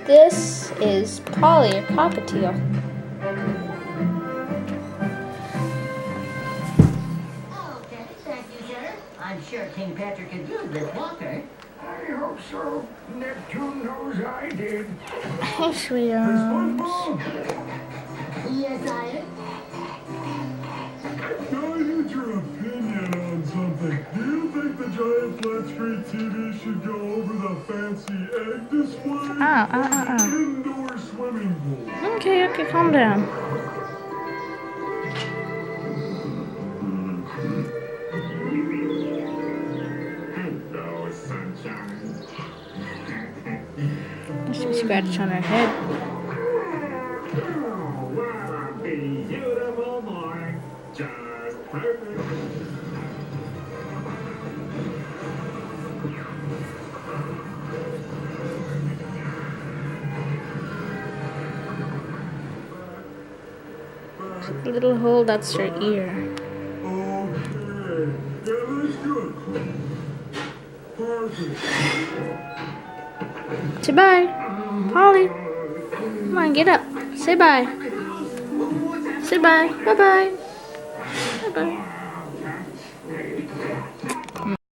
This is Polly, a cockatiel. Okay, thank you, sir. I'm sure King Patrick could use this walker. I hope so. Neptune knows I did. Hey, sweetheart. Yes, sire. Can I get your opinion on something? Do you think the giant flat screen TV should go over the fancy egg display? Indoor swimming pool. Okay, calm down. Hello, sunshine. There's some scratch on her head. Oh, what a beautiful morning. Just perfect. The little hole, that's her ear. Okay. Yeah, that's good. Perfect. Say bye. Polly. Come on, get up. Say bye. Say bye. Bye-bye. Bye-bye.